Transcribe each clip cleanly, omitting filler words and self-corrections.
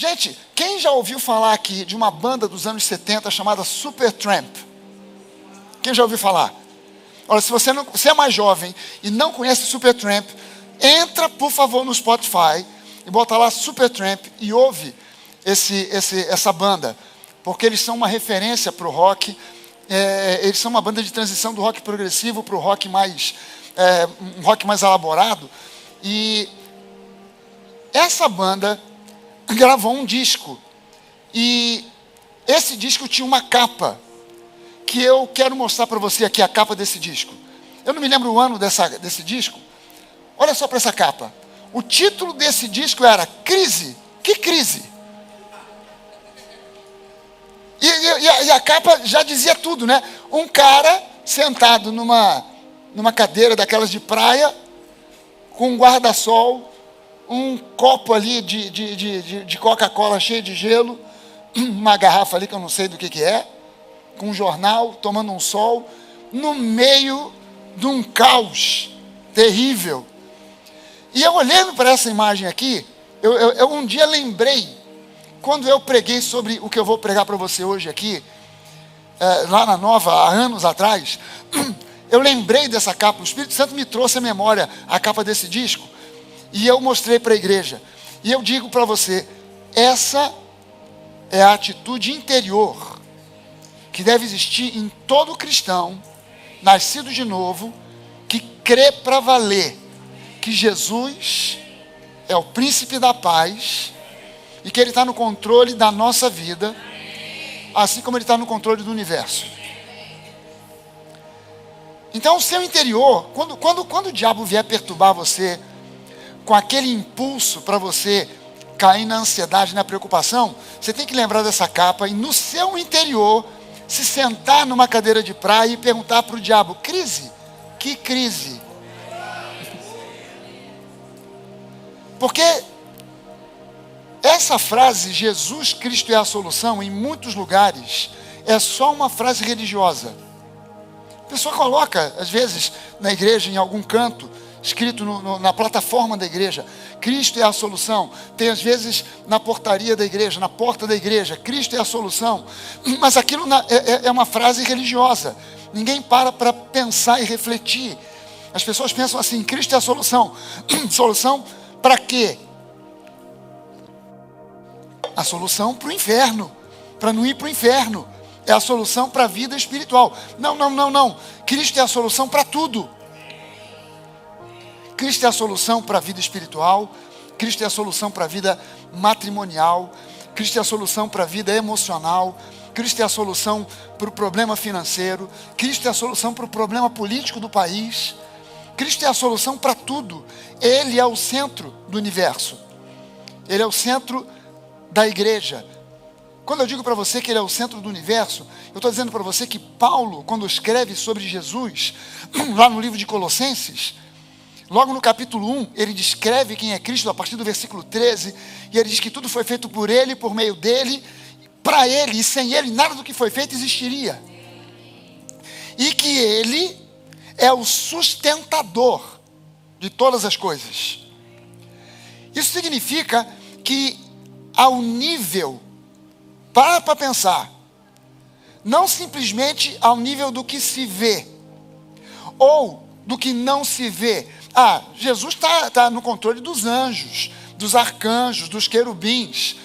Gente, quem já ouviu falar aqui de uma banda dos anos 70 chamada Supertramp? Quem já ouviu falar? Olha, se você é mais jovem e não conhece Supertramp, entra, por favor, no Spotify e bota lá Supertramp e ouve essa banda, porque eles são uma referência para o rock. Eles são uma banda de transição do rock progressivo para o rock um rock mais elaborado. E essa banda gravou um disco, e esse disco tinha uma capa, que eu quero mostrar para você aqui, a capa desse disco. Eu não me lembro o ano desse disco. Olha só para essa capa. O título desse disco era Crise. Que crise? E a capa já dizia tudo, né? Um cara sentado numa cadeira daquelas de praia, com um guarda-sol, um copo ali de Coca-Cola cheio de gelo, uma garrafa ali que eu não sei do que é, com um jornal, tomando um sol, no meio de um caos terrível. E eu olhando para essa imagem aqui, eu um dia lembrei, quando eu preguei sobre o que eu vou pregar para você hoje aqui, lá na Nova, há anos atrás, eu lembrei dessa capa. O Espírito Santo me trouxe à memória a capa desse disco, e eu mostrei para a igreja. E eu digo para você, essa é a atitude interior que deve existir em todo cristão, nascido de novo, que crê para valer que Jesus é o príncipe da paz, e que Ele está no controle da nossa vida, assim como Ele está no controle do universo. Então o seu interior, quando o diabo vier perturbar você, com aquele impulso para você cair na ansiedade, na preocupação, você tem que lembrar dessa capa e no seu interior se sentar numa cadeira de praia e perguntar para o diabo: crise? Que crise? Porque essa frase, Jesus Cristo é a solução, em muitos lugares é só uma frase religiosa. A pessoa coloca, às vezes, na igreja, em algum canto, escrito na plataforma da igreja, Cristo é a solução. Tem às vezes na portaria da igreja, na porta da igreja, Cristo é a solução. Mas aquilo é uma frase religiosa. Ninguém para pensar e refletir. As pessoas pensam assim: Cristo é a solução. Solução para quê? A solução para o inferno, para não ir para o inferno. É a solução para a vida espiritual. Não. Cristo é a solução para tudo. Cristo é a solução para a vida espiritual, Cristo é a solução para a vida matrimonial, Cristo é a solução para a vida emocional, Cristo é a solução para o problema financeiro, Cristo é a solução para o problema político do país, Cristo é a solução para tudo. Ele é o centro do universo, Ele é o centro da igreja. Quando eu digo para você que Ele é o centro do universo, eu estou dizendo para você que Paulo, quando escreve sobre Jesus, lá no livro de Colossenses, logo no capítulo 1, ele descreve quem é Cristo, a partir do versículo 13, e ele diz que tudo foi feito por Ele, por meio dEle, para Ele, e sem Ele nada do que foi feito existiria. E que Ele é o sustentador de todas as coisas. Isso significa que ao nível, para pensar, não simplesmente ao nível do que se vê, ou do que não se vê. Jesus está no controle dos anjos, dos arcanjos, dos querubins.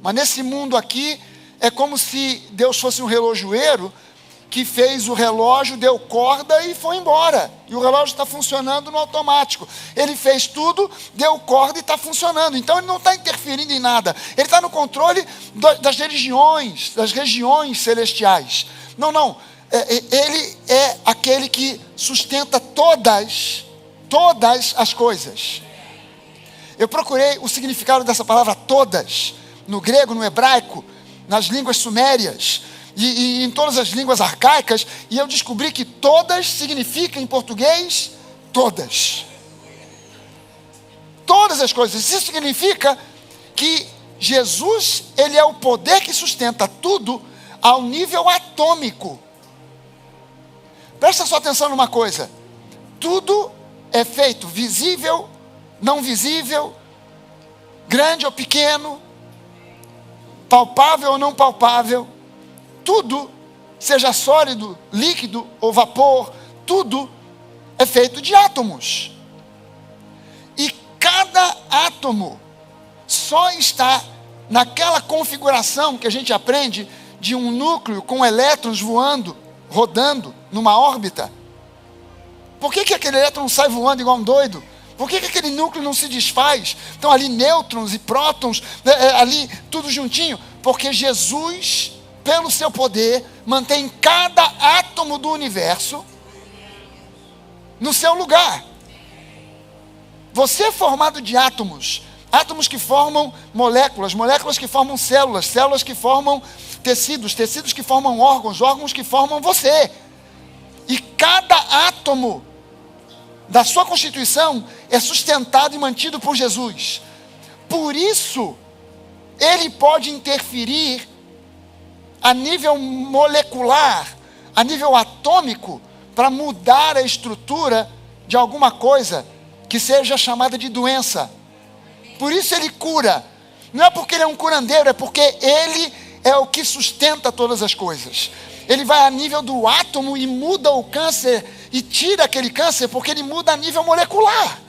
Mas nesse mundo aqui, é como se Deus fosse um relojoeiro que fez o relógio, deu corda e foi embora. E o relógio está funcionando no automático. Ele fez tudo, deu corda e está funcionando. Então ele não está interferindo em nada. Ele está no controle das regiões celestiais. Não. Ele é aquele que sustenta todas as coisas. Eu procurei o significado dessa palavra todas, no grego, no hebraico, nas línguas sumérias e em todas as línguas arcaicas, e eu descobri que todas significa em português todas. Todas as coisas. Isso significa que Jesus, Ele é o poder que sustenta tudo ao nível atômico. Presta só atenção numa coisa: tudo é feito, visível, não visível, grande ou pequeno, palpável ou não palpável, tudo, seja sólido, líquido ou vapor, tudo é feito de átomos. E cada átomo só está naquela configuração que a gente aprende de um núcleo com elétrons voando, rodando numa órbita. Por que aquele elétron não sai voando igual um doido? Por que aquele núcleo não se desfaz? Estão ali nêutrons e prótons, ali tudo juntinho. Porque Jesus, pelo seu poder, mantém cada átomo do universo no seu lugar. Você é formado de átomos. Átomos que formam moléculas, moléculas que formam células, células que formam tecidos, tecidos que formam órgãos, órgãos que formam você. E cada átomo da sua constituição é sustentado e mantido por Jesus. Por isso, ele pode interferir a nível molecular, a nível atômico, para mudar a estrutura de alguma coisa que seja chamada de doença. Por isso ele cura. Não é porque ele é um curandeiro, é porque ele é o que sustenta todas as coisas. Ele vai a nível do átomo e muda o câncer e tira aquele câncer, porque ele muda a nível molecular.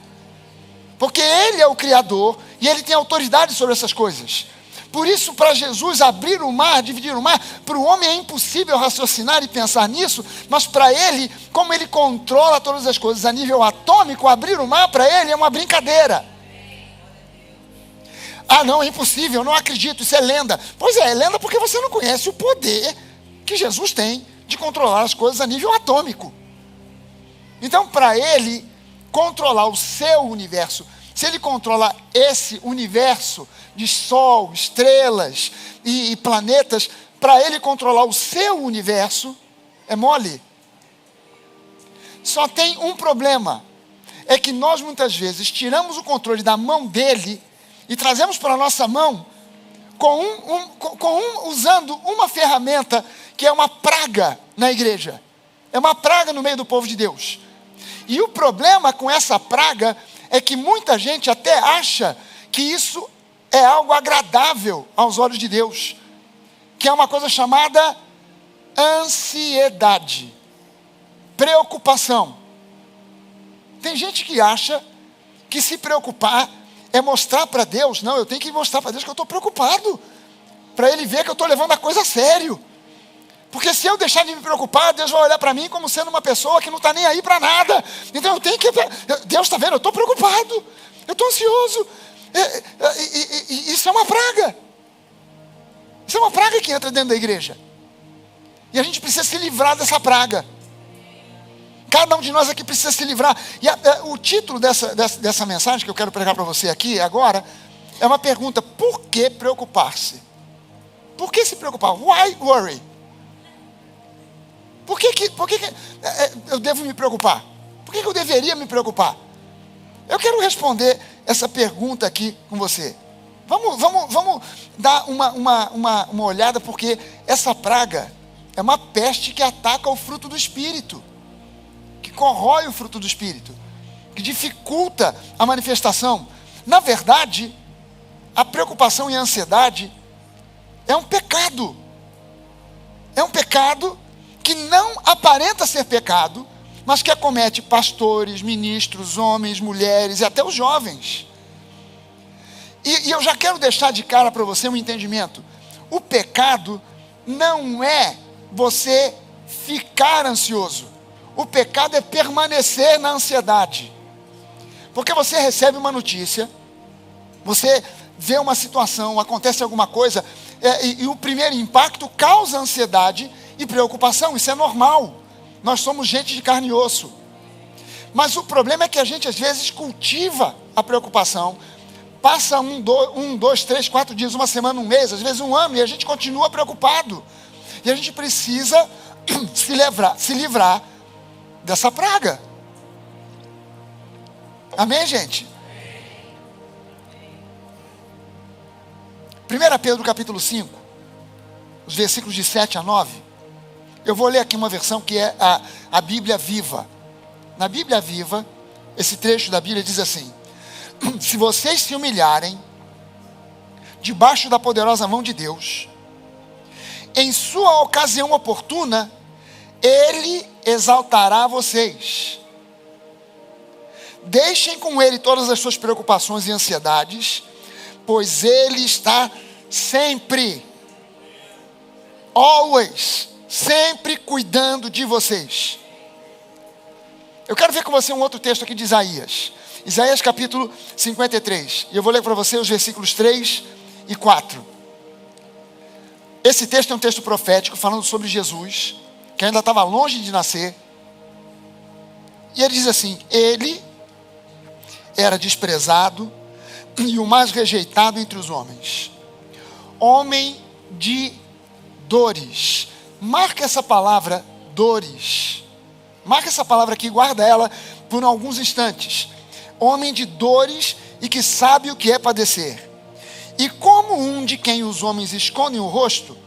Porque ele é o Criador e ele tem autoridade sobre essas coisas. Por isso, para Jesus abrir o mar, dividir o mar, para o homem é impossível raciocinar e pensar nisso, mas para ele, como ele controla todas as coisas a nível atômico, abrir o mar para ele é uma brincadeira. Ah, não, é impossível, eu não acredito, isso é lenda. Pois é lenda porque você não conhece o poder que Jesus tem de controlar as coisas a nível atômico. Então, para ele controlar o seu universo, se ele controla esse universo de sol, estrelas e planetas, para ele controlar o seu universo, é mole. Só tem um problema, é que nós muitas vezes tiramos o controle da mão dele e trazemos para a nossa mão usando uma ferramenta que é uma praga na igreja. É uma praga no meio do povo de Deus. E o problema com essa praga é que muita gente até acha que isso é algo agradável aos olhos de Deus, que é uma coisa chamada ansiedade, preocupação. Tem gente que acha que se preocupar é mostrar para Deus. Não, eu tenho que mostrar para Deus que eu estou preocupado, para Ele ver que eu estou levando a coisa a sério. Porque se eu deixar de me preocupar, Deus vai olhar para mim como sendo uma pessoa que não está nem aí para nada. Então eu tenho que... Deus está vendo, eu estou preocupado, eu estou ansioso. Isso é uma praga. Isso é uma praga que entra dentro da igreja. E a gente precisa se livrar dessa praga. Cada um de nós aqui precisa se livrar. E o título dessa mensagem que eu quero pregar para você aqui agora é uma pergunta: por que preocupar-se? Por que se preocupar? Why worry? Por que eu devo me preocupar? Por que eu deveria me preocupar? Eu quero responder essa pergunta aqui com você. Vamos dar uma olhada, porque essa praga é uma peste que ataca o fruto do Espírito, que corrói o fruto do Espírito, que dificulta a manifestação. Na verdade, a preocupação e a ansiedade é um pecado. É um pecado que não aparenta ser pecado, mas que acomete pastores, ministros, homens, mulheres e até os jovens. E eu já quero deixar de cara para você um entendimento. O pecado não é você ficar ansioso. O pecado é permanecer na ansiedade. Porque você recebe uma notícia, você vê uma situação, acontece alguma coisa, e o primeiro impacto causa ansiedade e preocupação. Isso é normal. Nós somos gente de carne e osso. Mas o problema é que a gente às vezes cultiva a preocupação. Passa 1, 2, 3, 4 dias, uma semana, um mês, às vezes um ano, e a gente continua preocupado. E a gente precisa se livrar dessa praga. Amém, gente? 1 Pedro capítulo 5, os versículos de 7 a 9. Eu vou ler aqui uma versão que é a Bíblia Viva. Na Bíblia Viva, esse trecho da Bíblia diz assim: se vocês se humilharem debaixo da poderosa mão de Deus. Em sua ocasião oportuna, Ele exaltará vocês. Deixem com Ele todas as suas preocupações e ansiedades, pois Ele está sempre, always, sempre cuidando de vocês. Eu quero ver com você um outro texto aqui de Isaías. Isaías capítulo 53. E eu vou ler para você os versículos 3 e 4. Esse texto é um texto profético falando sobre Jesus, que ainda estava longe de nascer. E ele diz assim: Ele era desprezado e o mais rejeitado entre os homens, homem de dores. Marca essa palavra, dores. Marca essa palavra aqui, guarda ela por alguns instantes. Homem de dores e que sabe o que é padecer. E como um de quem os homens escondem o rosto,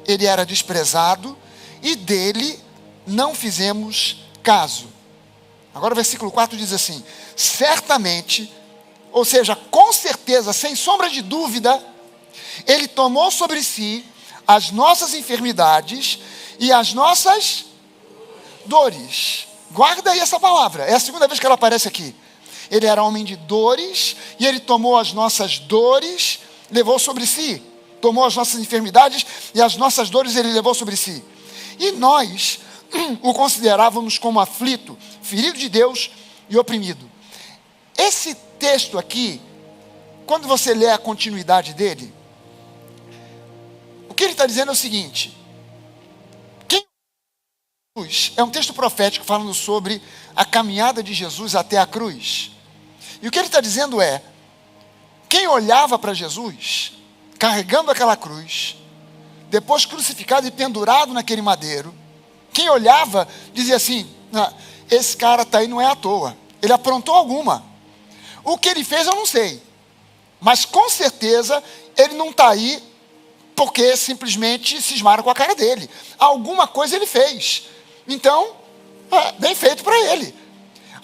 ele era desprezado e dele não fizemos caso. Agora o versículo 4 diz assim: certamente, ou seja, com certeza, sem sombra de dúvida, ele tomou sobre si as nossas enfermidades e as nossas dores. Guarda aí essa palavra, é a segunda vez que ela aparece aqui. Ele era homem de dores e ele tomou as nossas dores, levou sobre si. Tomou as nossas enfermidades e as nossas dores ele levou sobre si. E nós o considerávamos como aflito, ferido de Deus e oprimido. Esse texto aqui, quando você lê a continuidade dele, o que ele está dizendo é o seguinte: é um texto profético falando sobre a caminhada de Jesus até a cruz. E o que ele está dizendo é: quem olhava para Jesus, carregando aquela cruz, depois crucificado e pendurado naquele madeiro, quem olhava dizia assim: esse cara está aí não é à toa, ele aprontou alguma. O que ele fez eu não sei, mas com certeza ele não está aí porque simplesmente cismaram com a cara dele. Alguma coisa ele fez. Então, bem feito para ele.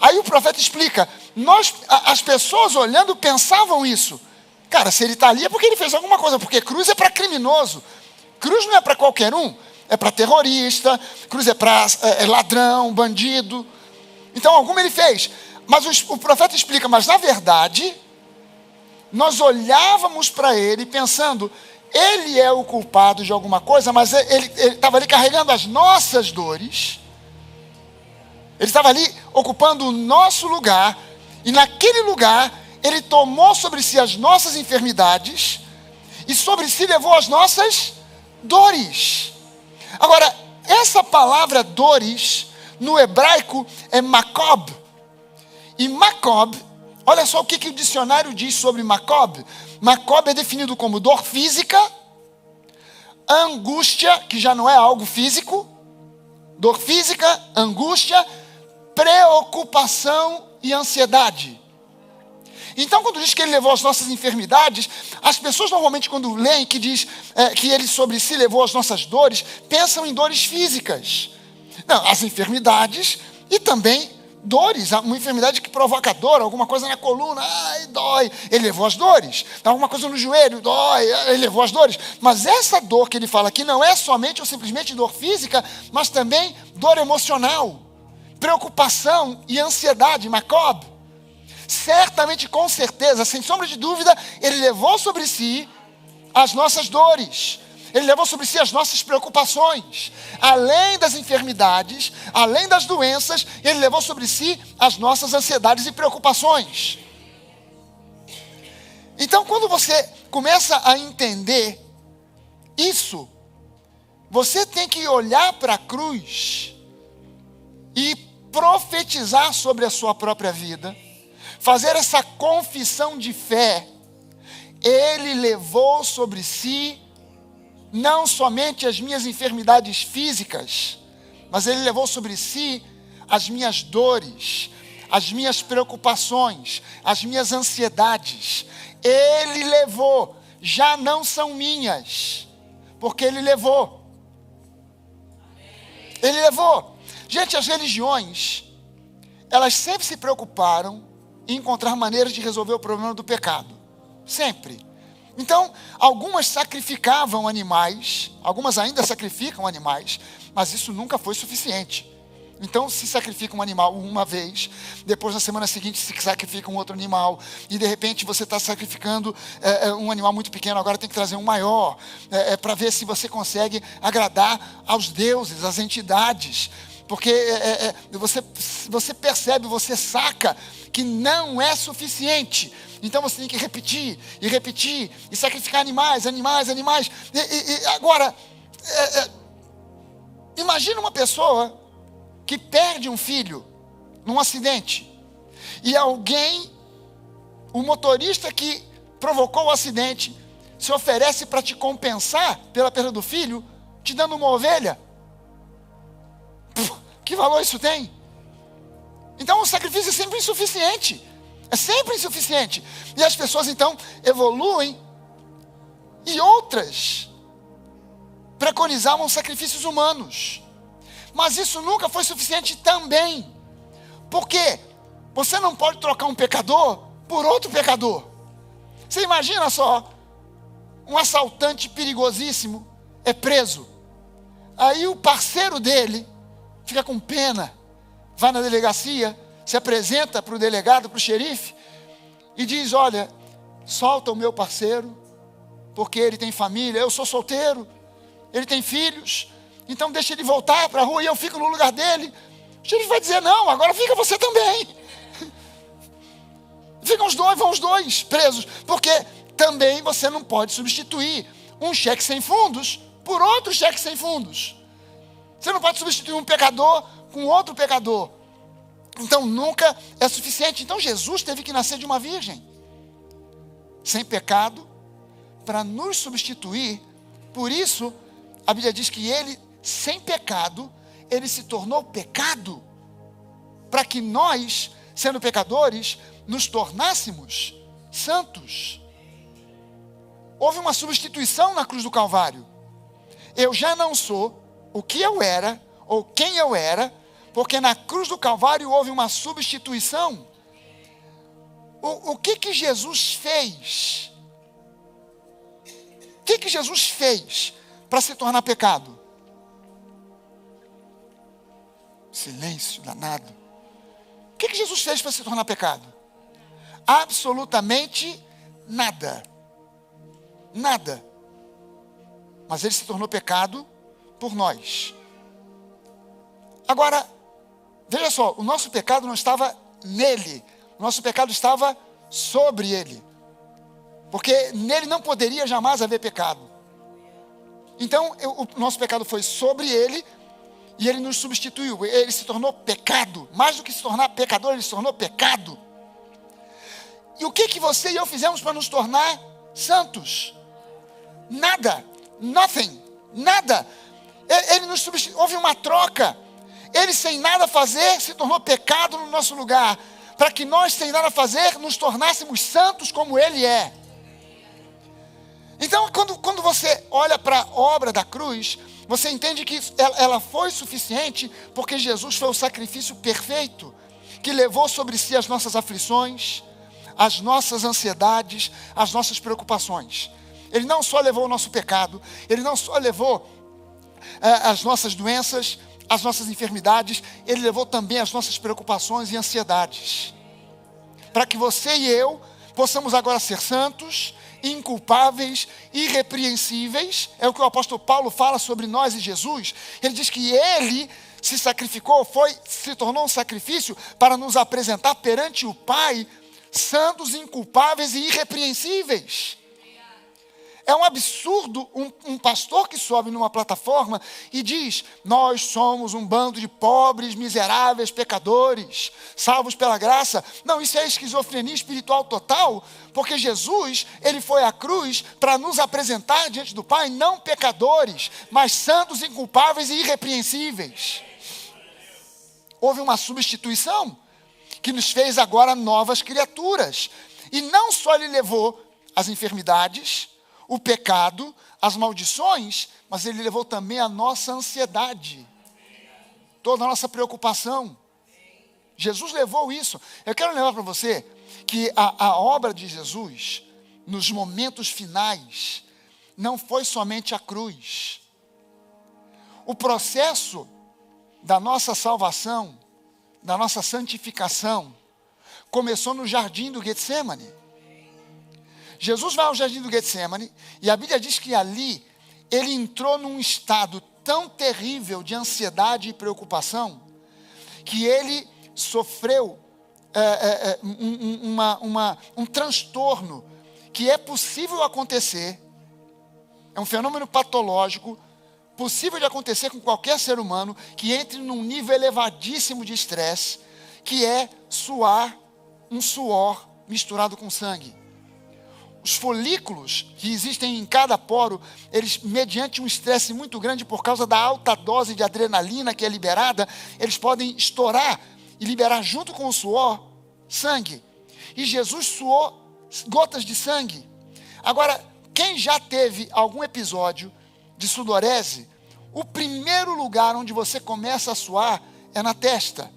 Aí o profeta explica: as pessoas olhando pensavam isso. Cara, se ele está ali é porque ele fez alguma coisa, porque cruz é para criminoso. Cruz não é para qualquer um, é para terrorista, cruz é para ladrão, bandido. Então alguma ele fez. Mas o profeta explica: mas na verdade, nós olhávamos para ele pensando, ele é o culpado de alguma coisa, mas ele estava ali carregando as nossas dores. Ele estava ali ocupando o nosso lugar. E naquele lugar, ele tomou sobre si as nossas enfermidades. E sobre si levou as nossas dores. Agora, essa palavra dores, no hebraico, é makob. E makob, olha só o que o dicionário diz sobre makob. Makob é definido como dor física, angústia, que já não é algo físico, dor física, angústia, preocupação e ansiedade. Então, quando diz que ele levou as nossas enfermidades, as pessoas normalmente quando leem que diz que ele sobre si levou as nossas dores, pensam em dores físicas. Não, as enfermidades e também dores, uma enfermidade que provoca dor, alguma coisa na coluna, dói, ele levou as dores. Alguma coisa no joelho, dói, ele levou as dores. Mas essa dor que ele fala aqui não é somente ou simplesmente dor física, mas também dor emocional, preocupação e ansiedade, makob. Certamente, com certeza, sem sombra de dúvida, ele levou sobre si as nossas dores. Ele levou sobre si as nossas preocupações. Além das enfermidades, além das doenças, ele levou sobre si as nossas ansiedades e preocupações. Então, quando você começa a entender isso, você tem que olhar para a cruz e profetizar sobre a sua própria vida, fazer essa confissão de fé. Ele levou sobre si não somente as minhas enfermidades físicas, mas ele levou sobre si as minhas dores, as minhas preocupações, as minhas ansiedades. Ele levou, já não são minhas, porque ele levou. Ele levou. Gente, as religiões, elas sempre se preocuparam em encontrar maneiras de resolver o problema do pecado. Sempre. Então, algumas sacrificavam animais, algumas ainda sacrificam animais, mas isso nunca foi suficiente. Então, se sacrifica um animal uma vez, depois na semana seguinte se sacrifica um outro animal, e de repente você está sacrificando um animal muito pequeno, agora tem que trazer um maior, para ver se você consegue agradar aos deuses, às entidades, porque você percebe, você saca que não é suficiente. Então você tem que repetir, e sacrificar animais. Agora, imagina uma pessoa que perde um filho num acidente, e alguém, o motorista que provocou o acidente, se oferece para te compensar pela perda do filho, te dando uma ovelha. Que valor isso tem? Então o sacrifício é sempre insuficiente. É sempre insuficiente. E as pessoas então evoluem, e outras preconizavam sacrifícios humanos. Mas isso nunca foi suficiente também. Porque você não pode trocar um pecador por outro pecador. Você imagina só, um assaltante perigosíssimo é preso. Aí o parceiro dele fica com pena, vai na delegacia, se apresenta para o delegado, para o xerife, e diz: olha, solta o meu parceiro, porque ele tem família, eu sou solteiro, ele tem filhos, então deixa ele voltar para a rua e eu fico no lugar dele. O xerife vai dizer: não, agora fica você também. Vão os dois presos, porque também você não pode substituir um cheque sem fundos por outro cheque sem fundos. Você não pode substituir um pecador com outro pecador. Então nunca é suficiente. Então Jesus teve que nascer de uma virgem, sem pecado, para nos substituir. Por isso a Bíblia diz que ele, sem pecado, ele se tornou pecado, para que nós, sendo pecadores, nos tornássemos santos. Houve uma substituição na cruz do Calvário. Eu já não sou o que eu era, ou quem eu era, porque na cruz do Calvário houve uma substituição. O que Jesus fez? O que Jesus fez para se tornar pecado? Silêncio danado. O que Jesus fez para se tornar pecado? Absolutamente nada. Nada. Mas ele se tornou pecado por nós. Agora, veja só, o nosso pecado não estava nele, o nosso pecado estava sobre ele, porque nele não poderia jamais haver pecado. Então, o nosso pecado foi sobre ele, e ele nos substituiu, ele se tornou pecado, mais do que se tornar pecador, ele se tornou pecado. E o que você e eu fizemos para nos tornar santos? Nada, nothing, nada. Ele nos substituiu, houve uma troca. Ele, sem nada fazer, se tornou pecado no nosso lugar, para que nós, sem nada fazer, nos tornássemos santos como ele é. Então, quando você olha para a obra da cruz, você entende que ela foi suficiente, porque Jesus foi o sacrifício perfeito, que levou sobre si as nossas aflições, as nossas ansiedades, as nossas preocupações. Ele não só levou o nosso pecado, ele não só levou as nossas doenças, as nossas enfermidades, ele levou também as nossas preocupações e ansiedades, para que você e eu possamos agora ser santos, inculpáveis, irrepreensíveis. É o que o apóstolo Paulo fala sobre nós e Jesus. Ele diz que ele se sacrificou, se tornou um sacrifício para nos apresentar perante o Pai santos, inculpáveis e irrepreensíveis. É um absurdo um pastor que sobe numa plataforma e diz: nós somos um bando de pobres, miseráveis, pecadores, salvos pela graça. Não, isso é esquizofrenia espiritual total, porque Jesus, ele foi à cruz para nos apresentar diante do Pai, não pecadores, mas santos, inculpáveis e irrepreensíveis. Houve uma substituição que nos fez agora novas criaturas. E não só ele levou as enfermidades, o pecado, as maldições, mas ele levou também a nossa ansiedade, toda a nossa preocupação. Jesus levou isso. Eu quero lembrar para você que a obra de Jesus nos momentos finais, não foi somente a cruz. O processo da nossa salvação, da nossa santificação, começou no jardim do Getsemane. Jesus vai ao jardim do Getsemane, e a Bíblia diz que ali, ele entrou num estado tão terrível de ansiedade e preocupação, que ele sofreu um transtorno que é possível acontecer, é um fenômeno patológico, possível de acontecer com qualquer ser humano, que entre num nível elevadíssimo de estresse, que é suar, um suor misturado com sangue. Os folículos que existem em cada poro, eles, mediante um estresse muito grande, por causa da alta dose de adrenalina que é liberada, eles podem estourar e liberar junto com o suor, sangue. E Jesus suou gotas de sangue. Agora, quem já teve algum episódio de sudorese, o primeiro lugar onde você começa a suar é na testa.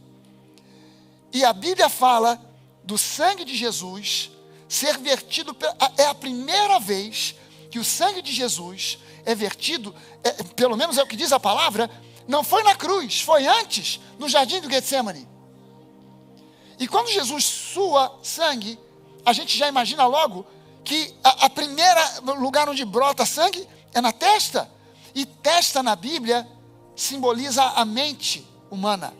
E a Bíblia fala do sangue de Jesus ser vertido, é a primeira vez que o sangue de Jesus é vertido, pelo menos é o que diz a palavra, não foi na cruz, foi antes, no jardim do Getsemane. E quando Jesus sua sangue, a gente já imagina logo que a primeira lugar onde brota sangue é na testa. E testa na Bíblia simboliza a mente humana.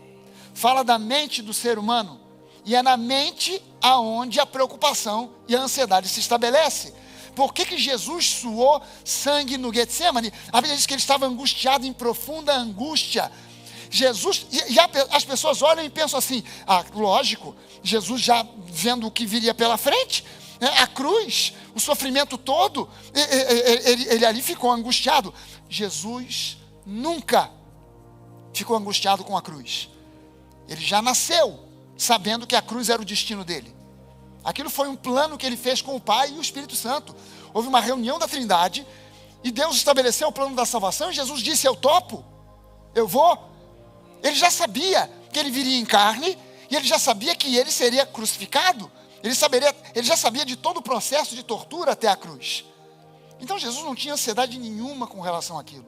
Fala da mente do ser humano. E é na mente aonde a preocupação e a ansiedade se estabelece. Por que Jesus suou sangue no Getsemane? A Bíblia diz que ele estava angustiado em profunda angústia. Jesus, as pessoas olham e pensam assim, lógico, Jesus já vendo o que viria pela frente, né, a cruz, o sofrimento todo, ele ali ficou angustiado. Jesus nunca ficou angustiado com a cruz. Ele já nasceu sabendo que a cruz era o destino dele. Aquilo foi um plano que ele fez com o Pai e o Espírito Santo. Houve uma reunião da Trindade, e Deus estabeleceu o plano da salvação, e Jesus disse, eu topo, eu vou. Ele já sabia que ele viria em carne, e ele já sabia que ele seria crucificado. Ele já sabia de todo o processo de tortura até a cruz. Então Jesus não tinha ansiedade nenhuma com relação àquilo.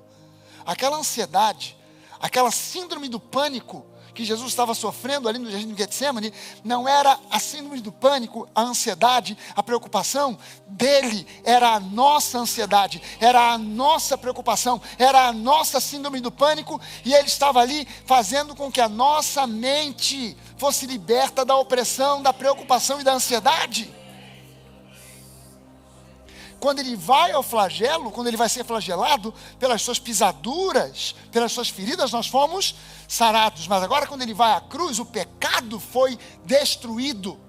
Aquela ansiedade, aquela síndrome do pânico que Jesus estava sofrendo ali no jardim do Getsemane, não era a síndrome do pânico, a ansiedade, a preocupação dele, era a nossa ansiedade, era a nossa preocupação, era a nossa síndrome do pânico, e ele estava ali fazendo com que a nossa mente fosse liberta da opressão, da preocupação e da ansiedade. Quando ele vai ao flagelo, quando ele vai ser flagelado, pelas suas pisaduras, pelas suas feridas, nós fomos sarados. Mas agora, quando ele vai à cruz, o pecado foi destruído.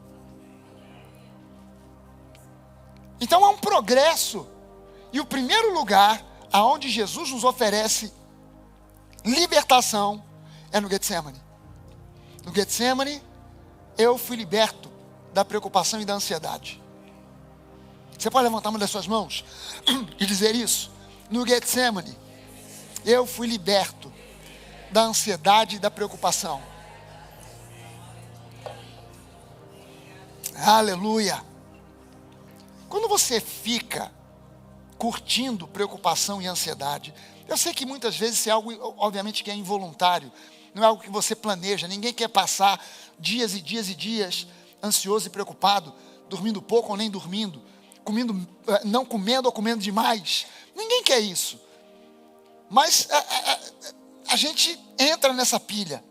Então há um progresso. E o primeiro lugar aonde Jesus nos oferece libertação é no Getsemane. No Getsemane, eu fui liberto da preocupação e da ansiedade. Você pode levantar uma das suas mãos e dizer isso? No Getsemane, eu fui liberto da ansiedade e da preocupação. Aleluia! Quando você fica curtindo preocupação e ansiedade, eu sei que muitas vezes isso é algo, obviamente, que é involuntário, não é algo que você planeja. Ninguém quer passar dias e dias e dias ansioso e preocupado, dormindo pouco ou nem dormindo, não comendo ou comendo demais. Ninguém quer isso. Mas a gente entra nessa pilha.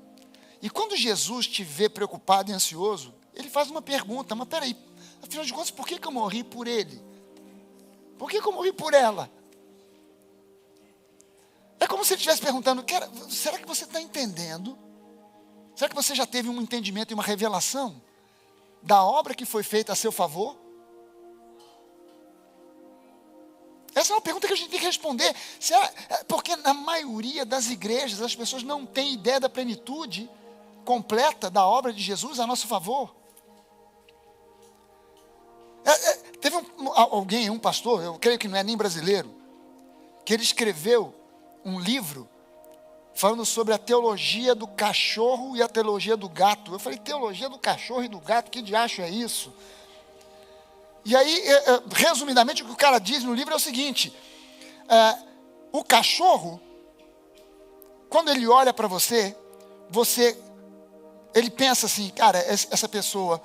E quando Jesus te vê preocupado e ansioso, ele faz uma pergunta, mas peraí, afinal de contas, por que eu morri por ele? Por que eu morri por ela? É como se ele estivesse perguntando, será que você está entendendo? Será que você já teve um entendimento e uma revelação da obra que foi feita a seu favor? Essa é uma pergunta que a gente tem que responder. Porque na maioria das igrejas as pessoas não têm ideia da plenitude completa da obra de Jesus a nosso favor. Teve um pastor, eu creio que não é nem brasileiro, que ele escreveu um livro falando sobre a teologia do cachorro e a teologia do gato. Eu falei, teologia do cachorro e do gato, que diacho é isso? E aí, resumidamente, o que o cara diz no livro é o seguinte: o cachorro, quando ele olha para você, ele pensa assim, cara, essa pessoa,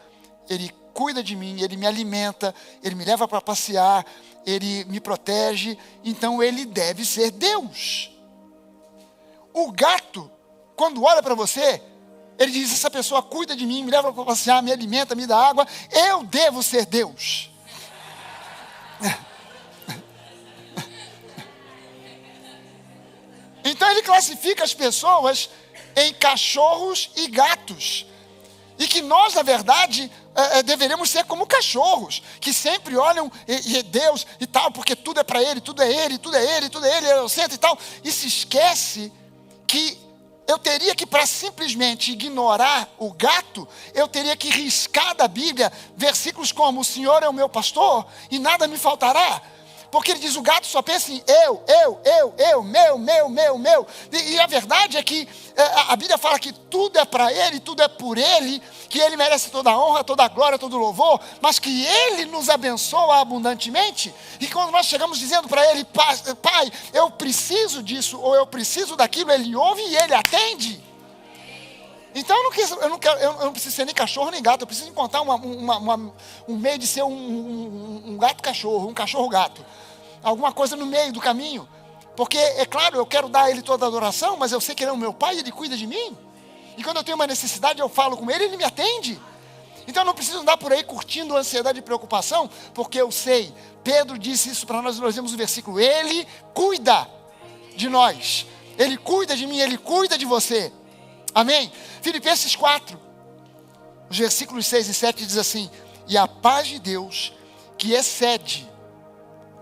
ele cuida de mim, ele me alimenta, ele me leva para passear, ele me protege, então ele deve ser Deus. O gato, quando olha para você, ele diz, essa pessoa cuida de mim, me leva para passear, me alimenta, me dá água, eu devo ser Deus. Então ele classifica as pessoas em cachorros e gatos. E que nós, na verdade, deveríamos ser como cachorros, que sempre olham e Deus e tal, porque tudo é para Ele, tudo é Ele, tudo é Ele, tudo é Ele, é o centro e tal. E se esquece que eu teria que, para simplesmente ignorar o gato, eu teria que riscar da Bíblia versículos como: o Senhor é o meu pastor e nada me faltará. Porque ele diz, o gato só pensa em eu, meu. E a verdade é que a Bíblia fala que tudo é para Ele, tudo é por Ele, que Ele merece toda a honra, toda a glória, todo o louvor, mas que Ele nos abençoa abundantemente. E quando nós chegamos dizendo para Ele, Pai, eu preciso disso, ou eu preciso daquilo, Ele ouve e Ele atende. Então eu não preciso ser nem cachorro nem gato, eu preciso encontrar um meio de ser um gato-cachorro, um cachorro-gato. Alguma coisa no meio do caminho. Porque, é claro, eu quero dar a Ele toda a adoração, mas eu sei que Ele é o meu Pai e Ele cuida de mim. E quando eu tenho uma necessidade, eu falo com Ele, Ele me atende. Então eu não preciso andar por aí curtindo ansiedade e preocupação, porque eu sei, Pedro disse isso para nós vemos o versículo, Ele cuida de nós. Ele cuida de mim, Ele cuida de você. Amém? Filipenses 4, os versículos 6 e 7 diz assim, e a paz de Deus, que excede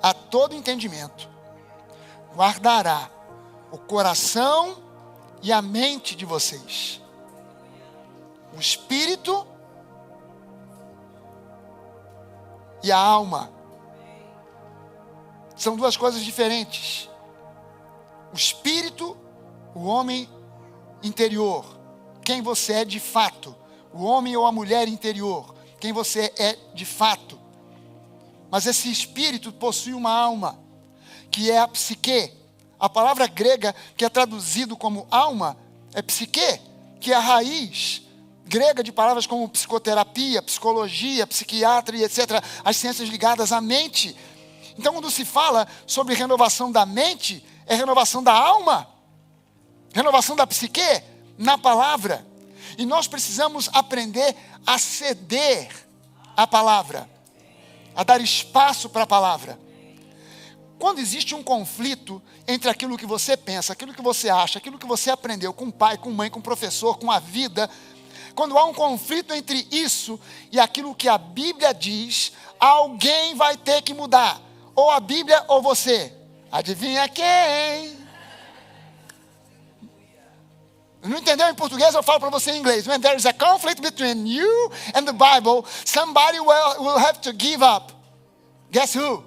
a todo entendimento, guardará o coração e a mente de vocês. O espírito e a alma. São duas coisas diferentes. O espírito, o homem interior. Quem você é de fato. O homem ou a mulher interior. Quem você é de fato. Mas esse espírito possui uma alma, que é a psique. A palavra grega que é traduzido como alma é psique, que é a raiz grega de palavras como psicoterapia, psicologia, psiquiatra e etc. As ciências ligadas à mente. Então, quando se fala sobre renovação da mente, é renovação da alma, renovação da psique na palavra. E nós precisamos aprender a ceder à palavra, a dar espaço para a palavra. Quando existe um conflito entre aquilo que você pensa, aquilo que você acha, aquilo que você aprendeu com o pai, com a mãe, com o professor, com a vida, quando há um conflito entre isso e aquilo que a Bíblia diz, alguém vai ter que mudar. Ou a Bíblia ou você. Adivinha quem? Não entendeu em português? Eu falo para você em inglês. When there is a conflict between you and the Bible, somebody will have to give up. Guess who?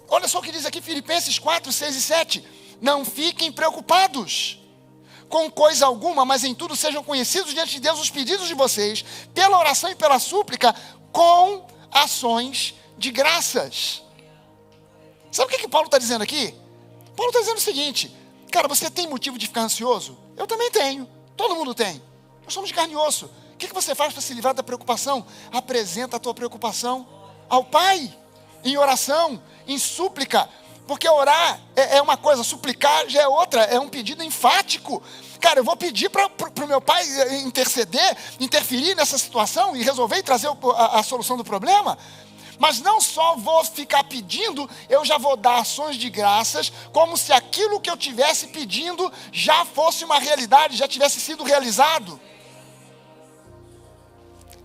Olha só o que diz aqui Filipenses 4, 6 e 7. Não fiquem preocupados com coisa alguma, mas em tudo sejam conhecidos diante de Deus os pedidos de vocês, pela oração e pela súplica, com ações de graças. Sabe o que Paulo está dizendo aqui? Paulo está dizendo o seguinte, cara, você tem motivo de ficar ansioso? Eu também tenho, todo mundo tem. Nós somos de carne e osso. O que você faz para se livrar da preocupação? Apresenta a tua preocupação ao Pai, em oração, em súplica. Porque orar é uma coisa, suplicar já é outra, é um pedido enfático. Cara, eu vou pedir para o meu pai interceder, interferir nessa situação e resolver e trazer a solução do problema. Mas não só vou ficar pedindo, eu já vou dar ações de graças, como se aquilo que eu tivesse pedindo já fosse uma realidade, já tivesse sido realizado.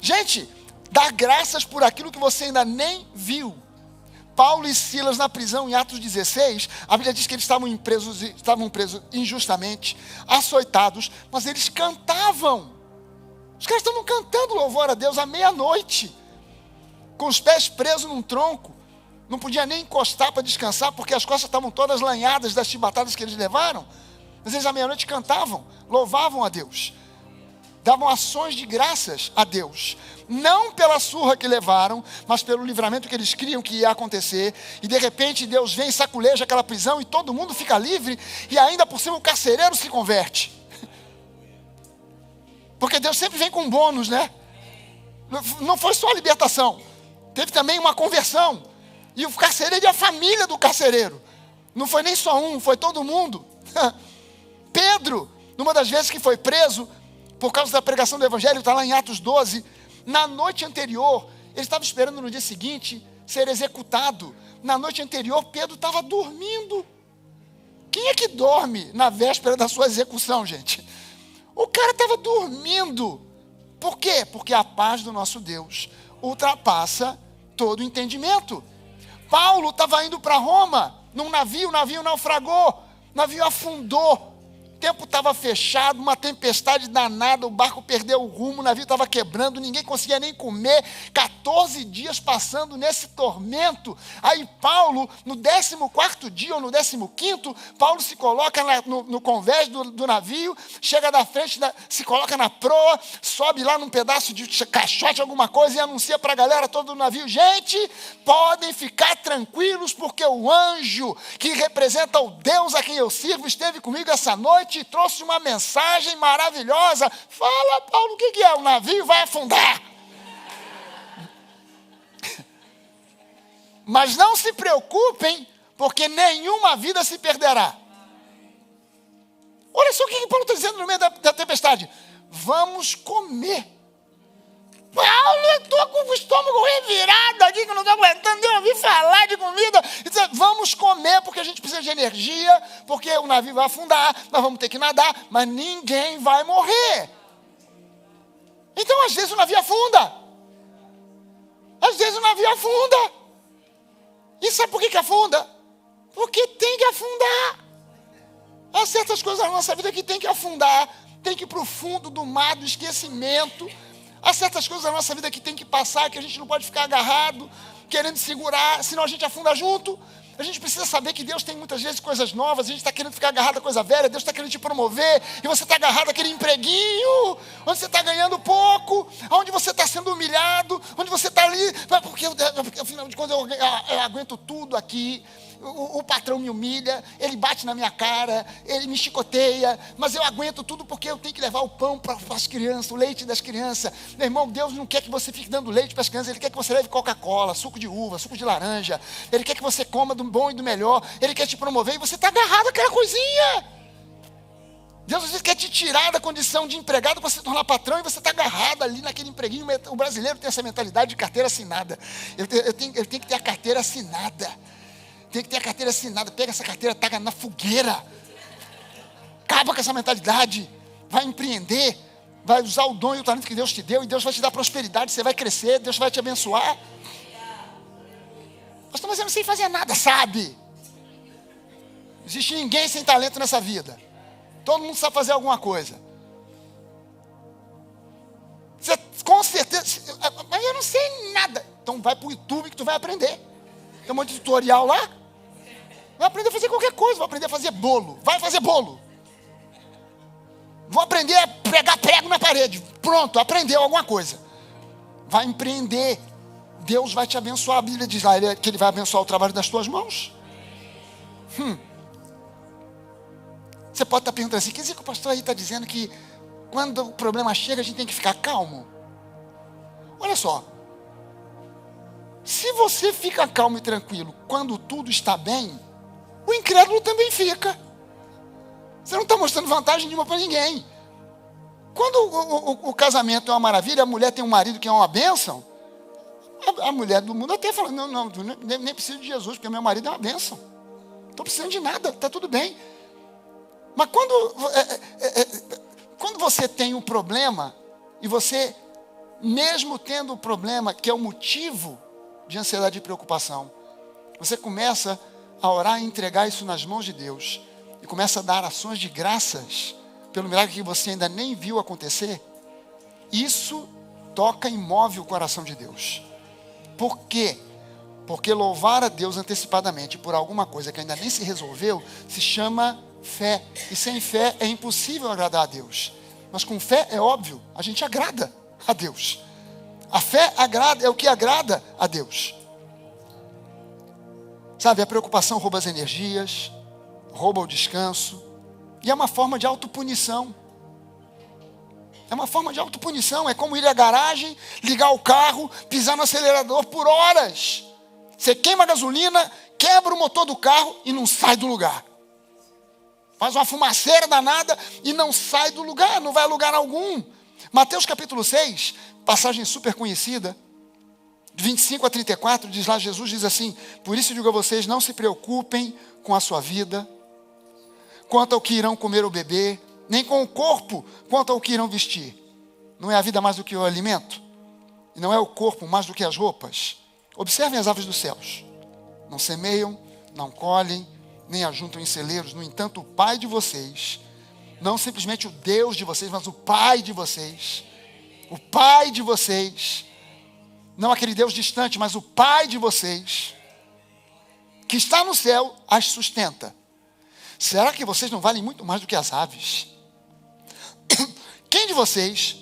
Gente, dá graças por aquilo que você ainda nem viu. Paulo e Silas na prisão em Atos 16, a Bíblia diz que eles estavam presos injustamente, açoitados, mas eles cantavam. Os caras estavam cantando louvor a Deus à meia-noite, com os pés presos num tronco, não podia nem encostar para descansar, porque as costas estavam todas lanhadas das chibatadas que eles levaram. Às vezes à meia-noite cantavam, louvavam a Deus. Davam ações de graças a Deus. Não pela surra que levaram, mas pelo livramento que eles criam que ia acontecer. E de repente Deus vem e saculeja aquela prisão e todo mundo fica livre. E ainda por cima o carcereiro se converte. Porque Deus sempre vem com bônus, né? Não foi só a libertação. Teve também uma conversão. E o carcereiro e a família do carcereiro. Não foi nem só um, foi todo mundo. Pedro, numa das vezes que foi preso, por causa da pregação do evangelho, está lá em Atos 12, na noite anterior, ele estava esperando no dia seguinte ser executado. Na noite anterior, Pedro estava dormindo. Quem é que dorme na véspera da sua execução, gente? O cara estava dormindo. Por quê? Porque a paz do nosso Deus ultrapassa todo entendimento. Paulo estava indo para Roma, num navio, o navio naufragou, o navio afundou. O tempo estava fechado, uma tempestade danada, o barco perdeu o rumo, o navio estava quebrando, ninguém conseguia nem comer, 14 dias passando nesse tormento. Aí Paulo, no 14º dia ou no 15º, Paulo se coloca no convés do navio, chega da frente, se coloca na proa, sobe lá num pedaço de caixote, alguma coisa, e anuncia para a galera toda do navio: gente, podem ficar tranquilos, porque o anjo que representa o Deus a quem eu sirvo esteve comigo essa noite e trouxe uma mensagem maravilhosa. Fala, Paulo, o que é? O navio vai afundar. Mas não se preocupem, porque nenhuma vida se perderá. Olha só o que Paulo está dizendo no meio da tempestade. Vamos comer. Paulo, eu estou com o estômago revirado aqui, que eu não estou aguentando nem ouvir falar de comida. Vamos comer, porque a gente precisa de energia, porque o navio vai afundar, nós vamos ter que nadar, mas ninguém vai morrer. Então, às vezes, o navio afunda. Às vezes, o navio afunda. E sabe por que afunda? Porque tem que afundar. Há certas coisas na nossa vida que tem que afundar, tem que ir para o fundo do mar, do esquecimento. Há certas coisas na nossa vida que tem que passar, que a gente não pode ficar agarrado, querendo segurar, senão a gente afunda junto. A gente precisa saber que Deus tem muitas vezes coisas novas, a gente está querendo ficar agarrado a coisa velha, Deus está querendo te promover, e você está agarrado àquele empreguinho, onde você está ganhando pouco, onde você está sendo humilhado, onde você está ali, porque afinal de contas eu aguento tudo aqui. O patrão me humilha, ele bate na minha cara, ele me chicoteia, mas eu aguento tudo porque eu tenho que levar o pão para as crianças, o leite das crianças. Meu irmão, Deus não quer que você fique dando leite para as crianças, Ele quer que você leve Coca-Cola, suco de uva, suco de laranja, Ele quer que você coma do bom e do melhor, Ele quer te promover e você está agarrado àquela coisinha. Deus às vezes quer te tirar da condição de empregado para se tornar patrão e você está agarrado ali naquele empreguinho. O brasileiro tem essa mentalidade de carteira assinada. Ele tem que ter a carteira assinada. Tem que ter a carteira assinada. Pega essa carteira, taca na fogueira. Acaba com essa mentalidade. Vai empreender. Vai usar o dom e o talento que Deus te deu. E Deus vai te dar prosperidade. Você vai crescer. Deus vai te abençoar. Pastor, mas eu não sei fazer nada, sabe? Não existe ninguém sem talento nessa vida. Todo mundo sabe fazer alguma coisa. Você, com certeza. Mas eu não sei nada. Então vai para o YouTube que tu vai aprender. Tem um monte de tutorial lá. Vai aprender a fazer qualquer coisa. Vai aprender a fazer bolo. Vai fazer bolo. Vou aprender a pregar prego na parede. Pronto, aprendeu alguma coisa. Vai empreender. Deus vai te abençoar. A Bíblia diz lá que Ele vai abençoar o trabalho das tuas mãos. Você pode estar perguntando assim: quer dizer que o pastor aí está dizendo que quando o problema chega a gente tem que ficar calmo? Olha só. Se você fica calmo e tranquilo quando tudo está bem, o incrédulo também fica. Você não está mostrando vantagem nenhuma para ninguém. Quando o casamento é uma maravilha, a mulher tem um marido que é uma bênção, a mulher do mundo até fala: não, nem preciso de Jesus, porque meu marido é uma bênção. Não estou precisando de nada, está tudo bem. Mas quando você tem um problema, e você, mesmo tendo o problema, que é o motivo de ansiedade e preocupação, você começa a orar e entregar isso nas mãos de Deus, e começa a dar ações de graças pelo milagre que você ainda nem viu acontecer. Isso toca e move o coração de Deus. Por quê? Porque louvar a Deus antecipadamente por alguma coisa que ainda nem se resolveu se chama fé. E sem fé é impossível agradar a Deus. Mas com fé, é óbvio, a gente agrada a Deus. A fé agrada, é o que agrada a Deus. Sabe, a preocupação rouba as energias, rouba o descanso. E é uma forma de autopunição. É uma forma de autopunição. É como ir à garagem, ligar o carro, pisar no acelerador por horas. Você queima a gasolina, quebra o motor do carro e não sai do lugar. Faz uma fumaceira danada e não sai do lugar, não vai a lugar algum. Mateus capítulo 6, passagem super conhecida, de 25 a 34, diz lá, Jesus diz assim: por isso digo a vocês, não se preocupem com a sua vida, quanto ao que irão comer ou beber, nem com o corpo, quanto ao que irão vestir. Não é a vida mais do que o alimento? E não é o corpo mais do que as roupas? Observem as aves dos céus. Não semeiam, não colhem, nem ajuntam em celeiros. No entanto, o Pai de vocês, não simplesmente o Deus de vocês, mas o Pai de vocês, não aquele Deus distante, mas o Pai de vocês, que está no céu, as sustenta. Será que vocês não valem muito mais do que as aves? Quem de vocês,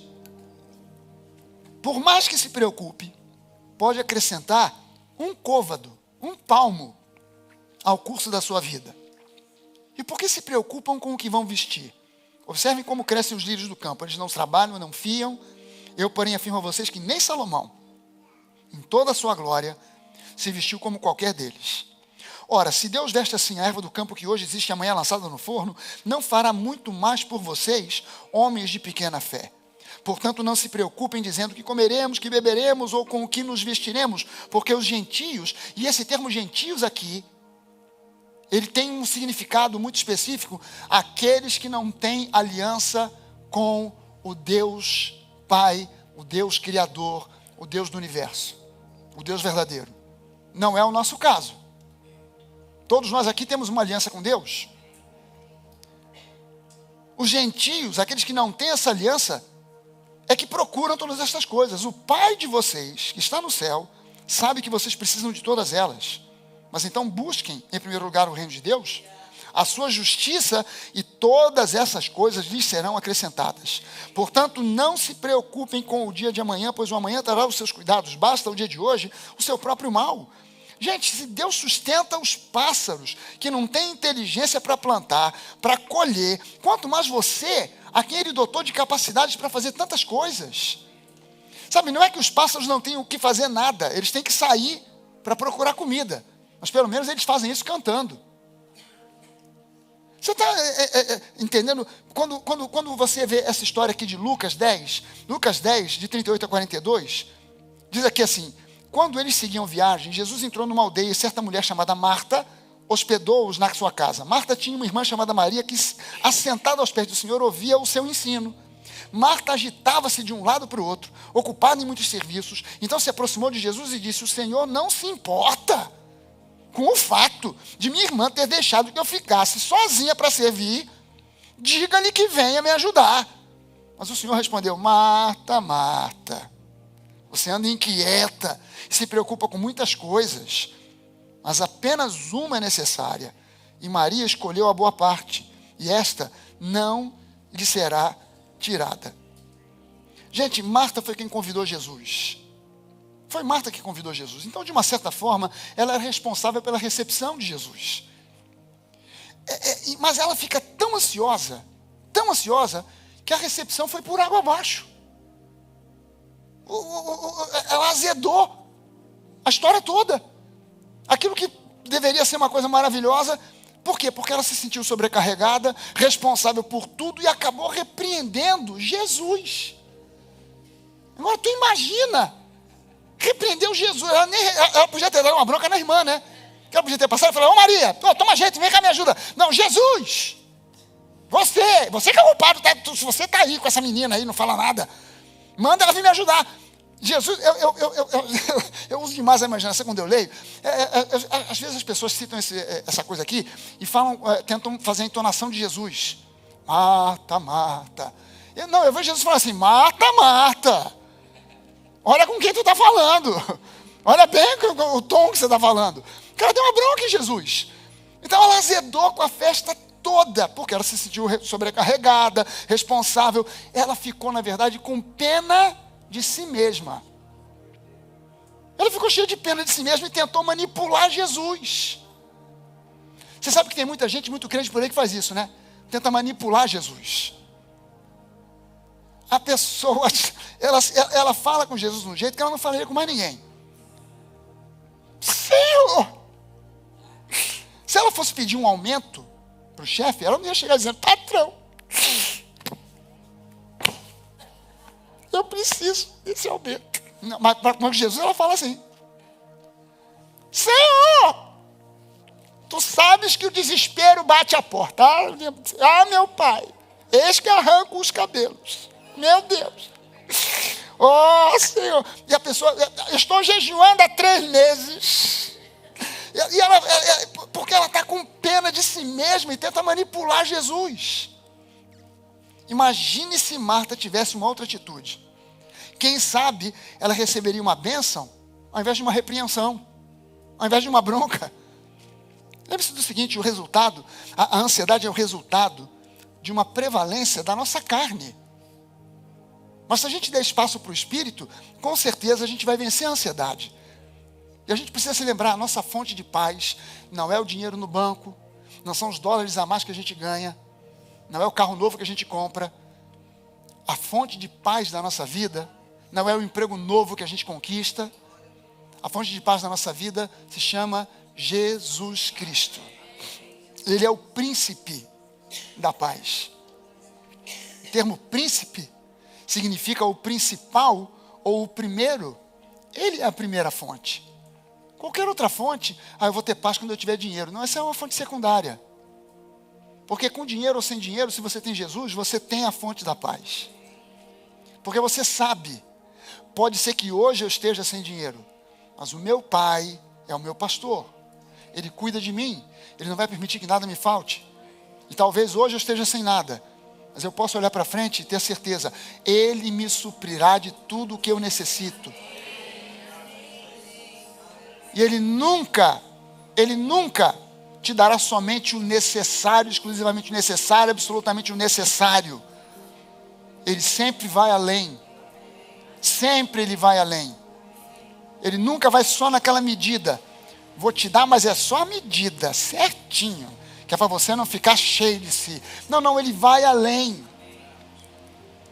por mais que se preocupe, pode acrescentar um côvado, um palmo, ao curso da sua vida? E por que se preocupam com o que vão vestir? Observem como crescem os lírios do campo. Eles não trabalham, não fiam. Eu, porém, afirmo a vocês que nem Salomão, em toda a sua glória, se vestiu como qualquer deles. Ora, se Deus veste assim a erva do campo que hoje existe e amanhã lançada no forno, não fará muito mais por vocês, homens de pequena fé. Portanto, não se preocupem dizendo que comeremos, que beberemos ou com o que nos vestiremos, porque os gentios, e esse termo gentios aqui, ele tem um significado muito específico, aqueles que não têm aliança com o Deus Pai, o Deus Criador, o Deus do universo, o Deus verdadeiro. Não é o nosso caso. Todos nós aqui temos uma aliança com Deus. Os gentios, aqueles que não têm essa aliança, é que procuram todas estas coisas. O Pai de vocês, que está no céu, sabe que vocês precisam de todas elas. Mas então busquem, em primeiro lugar, o reino de Deus, a sua justiça, e todas essas coisas lhes serão acrescentadas. Portanto, não se preocupem com o dia de amanhã, pois o amanhã trará os seus cuidados. Basta o dia de hoje o seu próprio mal. Gente, se Deus sustenta os pássaros, que não têm inteligência para plantar, para colher, quanto mais você, a quem Ele dotou de capacidades para fazer tantas coisas. Sabe, não é que os pássaros não tenham o que fazer nada, eles têm que sair para procurar comida. Mas pelo menos eles fazem isso cantando. Você está entendendo? Quando você vê essa história aqui de Lucas 10, de 38 a 42, diz aqui assim: quando eles seguiam viagem, Jesus entrou numa aldeia e certa mulher chamada Marta hospedou-os na sua casa. Marta tinha uma irmã chamada Maria que, assentada aos pés do Senhor, ouvia o seu ensino. Marta agitava-se de um lado para o outro, ocupada em muitos serviços. Então se aproximou de Jesus e disse: o Senhor não se importa com o fato de minha irmã ter deixado que eu ficasse sozinha para servir. Diga-lhe que venha me ajudar. Mas o Senhor respondeu: Marta, Marta, você anda inquieta e se preocupa com muitas coisas, mas apenas uma é necessária. E Maria escolheu a boa parte, e esta não lhe será tirada. Gente, Marta foi quem convidou Jesus. Foi Marta que convidou Jesus. Então, de uma certa forma, ela é responsável pela recepção de Jesus. Mas ela fica tão ansiosa, que a recepção foi por água abaixo. Ela azedou a história toda. Aquilo que deveria ser uma coisa maravilhosa. Por quê? Porque ela se sentiu sobrecarregada, responsável por tudo, e acabou repreendendo Jesus. Agora, tu imagina, repreendeu Jesus. Ela podia ter dado uma bronca na irmã, né? Ela podia ter passado e falado: ô Maria, toma jeito, vem cá, me ajuda. Não, Jesus, você que é o culpado, se você está aí com essa menina aí, não fala nada, manda ela vir me ajudar. Jesus, eu uso demais a imaginação quando eu leio. Às vezes as pessoas citam essa coisa aqui e falam, tentam fazer a entonação de Jesus. Marta, Marta. Eu vejo Jesus falando assim: Marta, Marta, olha com quem tu está falando. Olha bem o tom que você está falando. O cara deu uma bronca em Jesus. Então ela azedou com a festa toda, porque ela se sentiu sobrecarregada, responsável. Ela ficou, na verdade, com pena de si mesma. Ela ficou cheia de pena de si mesma e tentou manipular Jesus. Você sabe que tem muita gente, muito crente por aí que faz isso, né? Tenta manipular Jesus. A pessoa, ela fala com Jesus de um jeito que ela não falaria com mais ninguém. Senhor! Se ela fosse pedir um aumento para o chefe, ela não ia chegar dizendo, patrão, eu preciso desse aumento. Não, mas com Jesus ela fala assim, Senhor, tu sabes que o desespero bate a porta. Meu pai, eis que arranco os cabelos. Meu Deus. Oh, Senhor. E a pessoa, estou jejuando há 3 meses. E ela, porque ela está com pena de si mesma e tenta manipular Jesus. Imagine se Marta tivesse uma outra atitude. Quem sabe ela receberia uma bênção ao invés de uma repreensão, ao invés de uma bronca. Lembre-se do seguinte, o resultado, a ansiedade é o resultado de uma prevalência da nossa carne. Mas se a gente der espaço para o Espírito, com certeza a gente vai vencer a ansiedade. E a gente precisa se lembrar, a nossa fonte de paz não é o dinheiro no banco, não são os dólares a mais que a gente ganha, não é o carro novo que a gente compra. A fonte de paz da nossa vida não é o emprego novo que a gente conquista. A fonte de paz da nossa vida se chama Jesus Cristo. Ele é o príncipe da paz. O termo príncipe significa o principal ou o primeiro. Ele é a primeira fonte. Qualquer outra fonte, eu vou ter paz quando eu tiver dinheiro. Não, essa é uma fonte secundária. Porque com dinheiro ou sem dinheiro, se você tem Jesus, você tem a fonte da paz. Porque você sabe, pode ser que hoje eu esteja sem dinheiro, mas o meu pai é o meu pastor. Ele cuida de mim, ele não vai permitir que nada me falte. E talvez hoje eu esteja sem nada, mas eu posso olhar para frente e ter certeza, ele me suprirá de tudo o que eu necessito. E ele nunca te dará somente o necessário, exclusivamente o necessário, absolutamente o necessário. Ele sempre vai além. Sempre ele vai além. Ele nunca vai só naquela medida. Vou te dar, mas é só a medida, certinho. Que é para você não ficar cheio de si. Não, ele vai além.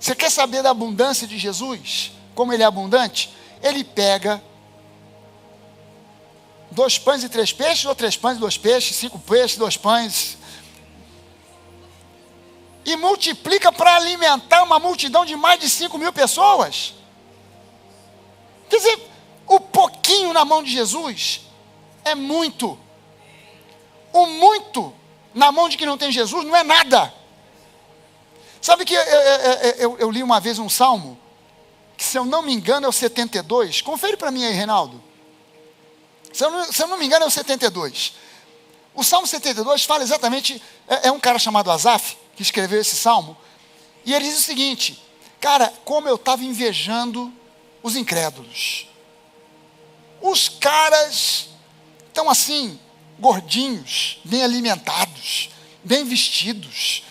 Você quer saber da abundância de Jesus? Como ele é abundante? Ele pega 2 pães e 3 peixes, ou 3 pães e 2 peixes, 5 peixes, 2 pães, e multiplica para alimentar uma multidão de mais de 5.000 pessoas. Quer dizer, o pouquinho na mão de Jesus é muito. O muito na mão de quem não tem Jesus não é nada. Sabe que eu li uma vez um salmo, que se eu não me engano é o 72. Confere para mim aí, Reinaldo. Se eu não me engano é o 72. O Salmo 72 fala exatamente, é um cara chamado Asaf, que escreveu esse salmo, e ele diz o seguinte, cara, como eu estava invejando os incrédulos. Os caras estão assim, gordinhos, bem alimentados, bem vestidos,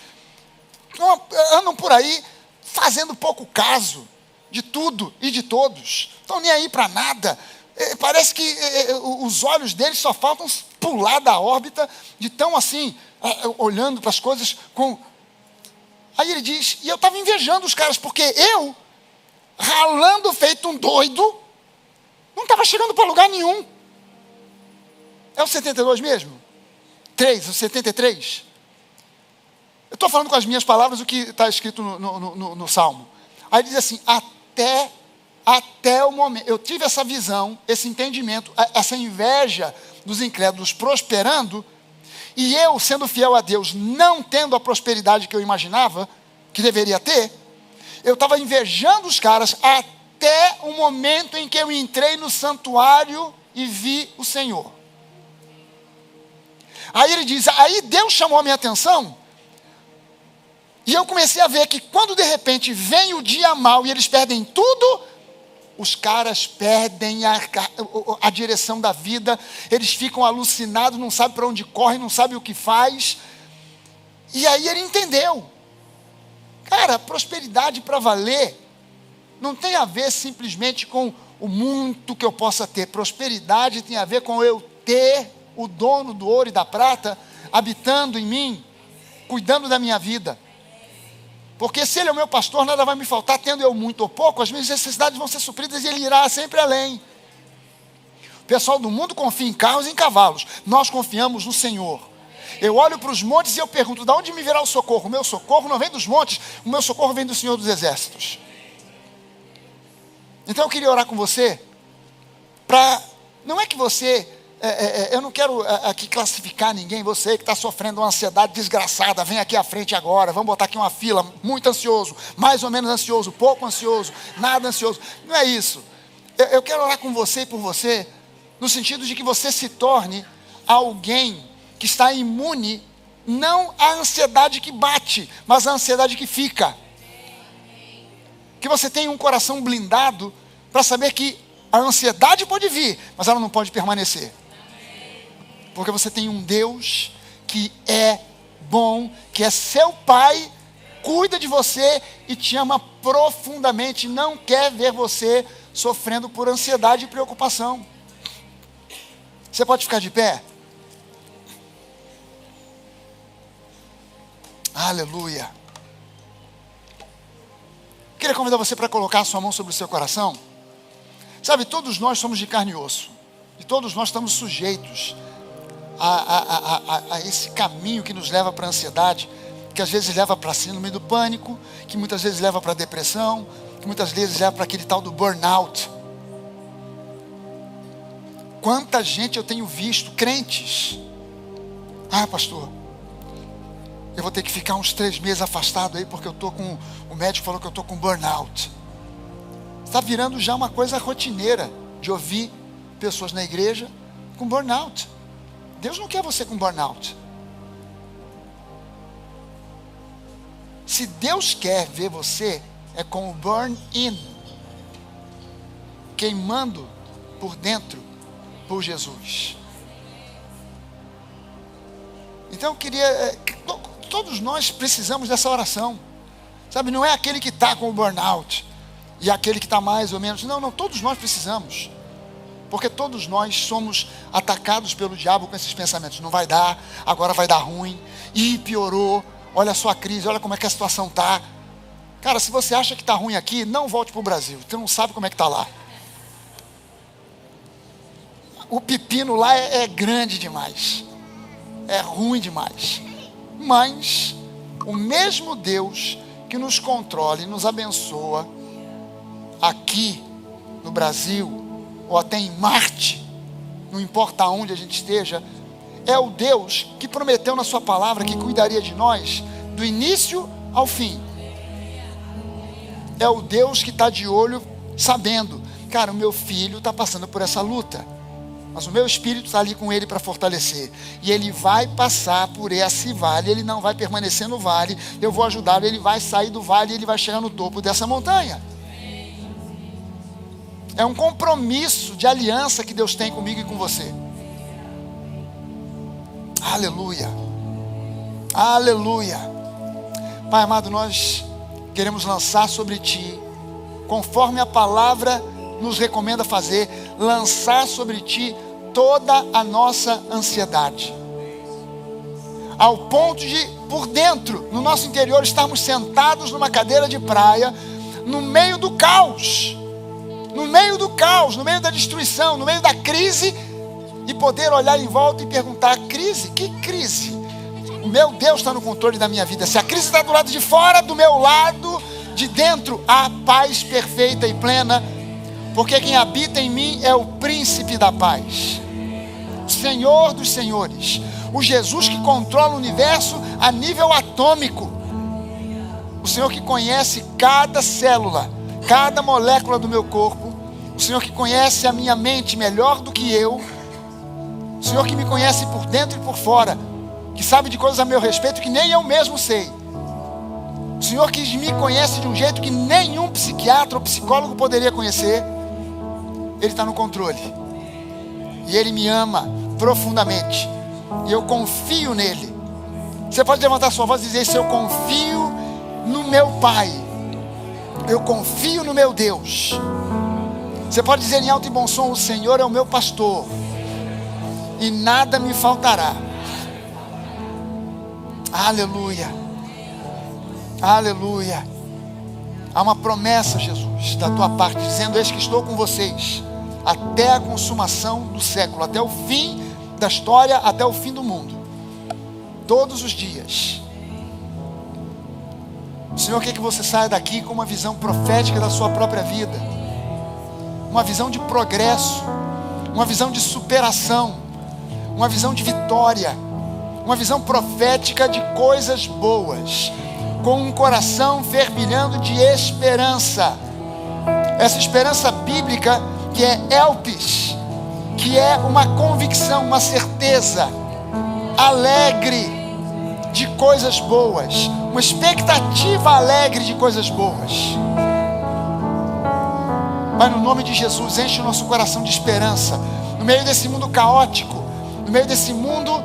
andam por aí fazendo pouco caso de tudo e de todos, estão nem aí para nada. Parece que os olhos deles só faltam pular da órbita de tão assim, olhando para as coisas com... Aí ele diz, e eu estava invejando os caras, porque eu, ralando feito um doido, não estava chegando para lugar nenhum. É o 72 mesmo? 3, o 73? Eu estou falando com as minhas palavras o que está escrito no Salmo. Aí ele diz assim, até o momento, eu tive essa visão, esse entendimento, essa inveja dos incrédulos prosperando, e eu, sendo fiel a Deus, não tendo a prosperidade que eu imaginava, que deveria ter, eu estava invejando os caras até o momento em que eu entrei no santuário e vi o Senhor. Aí ele diz, aí Deus chamou a minha atenção, e eu comecei a ver que quando de repente vem o dia mau e eles perdem tudo, os caras perdem a direção da vida, eles ficam alucinados, não sabem para onde correm, não sabem o que faz. E aí ele entendeu. Cara, prosperidade para valer não tem a ver simplesmente com o muito que eu possa ter. Prosperidade tem a ver com eu ter o dono do ouro e da prata habitando em mim, cuidando da minha vida. Porque se ele é o meu pastor, nada vai me faltar, tendo eu muito ou pouco, as minhas necessidades vão ser supridas e ele irá sempre além. O pessoal do mundo confia em carros e em cavalos. Nós confiamos no Senhor. Eu olho para os montes e eu pergunto, de onde me virá o socorro? O meu socorro não vem dos montes, o meu socorro vem do Senhor dos Exércitos. Então eu queria orar com você, não é que você, eu não quero aqui classificar ninguém, você que está sofrendo uma ansiedade desgraçada, vem aqui à frente agora, vamos botar aqui uma fila, muito ansioso, mais ou menos ansioso, pouco ansioso, nada ansioso, não é isso. Eu quero orar com você e por você, no sentido de que você se torne alguém que está imune, não à ansiedade que bate, mas à ansiedade que fica. Que você tenha um coração blindado para saber que a ansiedade pode vir, mas ela não pode permanecer. Porque você tem um Deus que é bom, que é seu Pai, cuida de você e te ama profundamente, não quer ver você sofrendo por ansiedade e preocupação. Você pode ficar de pé? Aleluia. Queria convidar você para colocar a sua mão sobre o seu coração. Sabe, todos nós somos de carne e osso. E todos nós estamos sujeitos a esse caminho que nos leva para a ansiedade, que às vezes leva para a síndrome do pânico, que muitas vezes leva para a depressão, que muitas vezes leva para aquele tal do burnout. Quanta gente eu tenho visto, crentes. Pastor, eu vou ter que ficar uns 3 meses afastado aí, porque o médico falou que eu estou com burnout. Está virando já uma coisa rotineira de ouvir pessoas na igreja com burnout. Deus não quer você com burnout. Se Deus quer ver você, é com o burn-in, queimando por dentro por Jesus. Então eu queria, todos nós precisamos dessa oração, sabe, não é aquele que está com o burnout, e aquele que está mais ou menos, não, todos nós precisamos, porque todos nós somos atacados pelo diabo com esses pensamentos, não vai dar, agora vai dar ruim, piorou, olha só a crise, olha como é que a situação está. Cara, se você acha que está ruim aqui, não volte para o Brasil, você não sabe como é que está lá. O pepino lá é grande demais, é ruim demais, mas o mesmo Deus que nos controla e nos abençoa aqui no Brasil, ou até em Marte, não importa onde a gente esteja, é o Deus que prometeu na sua palavra que cuidaria de nós do início ao fim. É o Deus que está de olho, sabendo, cara, o meu filho está passando por essa luta, mas o meu espírito está ali com ele para fortalecer, e ele vai passar por esse vale, ele não vai permanecer no vale, eu vou ajudá-lo, ele vai sair do vale e ele vai chegar no topo dessa montanha. É um compromisso de aliança que Deus tem comigo e com você. Aleluia. Aleluia. Pai amado, nós queremos lançar sobre Ti, conforme a palavra nos recomenda fazer, lançar sobre Ti toda a nossa ansiedade, ao ponto de, por dentro, no nosso interior, estarmos sentados numa cadeira de praia, no meio do caos, no meio da destruição, no meio da crise, e poder olhar em volta e perguntar: crise? Que crise? O meu Deus está no controle da minha vida. Se a crise está do lado de fora, do meu lado de dentro, há paz perfeita e plena, porque quem habita em mim é o príncipe da paz, o Senhor dos senhores, o Jesus que controla o universo a nível atômico, o Senhor que conhece cada célula, cada molécula do meu corpo, o Senhor que conhece a minha mente melhor do que eu, o Senhor que me conhece por dentro e por fora, que sabe de coisas a meu respeito que nem eu mesmo sei, o Senhor que me conhece de um jeito que nenhum psiquiatra ou psicólogo poderia conhecer. Ele está no controle, e Ele me ama profundamente, e eu confio nele, Você pode levantar sua voz e dizer isso: eu confio no meu Pai, eu confio no meu Deus. Você pode dizer em alto e bom som: o Senhor é o meu pastor e nada me faltará. Aleluia, aleluia. Há uma promessa, Jesus, da tua parte, dizendo: eis que estou com vocês até a consumação do século, até o fim da história, até o fim do mundo, todos os dias. O Senhor quer que você saia daqui com uma visão profética da sua própria vida, uma visão de progresso, uma visão de superação, uma visão de vitória, uma visão profética de coisas boas, com um coração fervilhando de esperança. Essa esperança bíblica que é elpis, que é uma convicção, uma certeza alegre de coisas boas, uma expectativa alegre de coisas boas. Pai, no nome de Jesus, enche o nosso coração de esperança, no meio desse mundo caótico, no meio desse mundo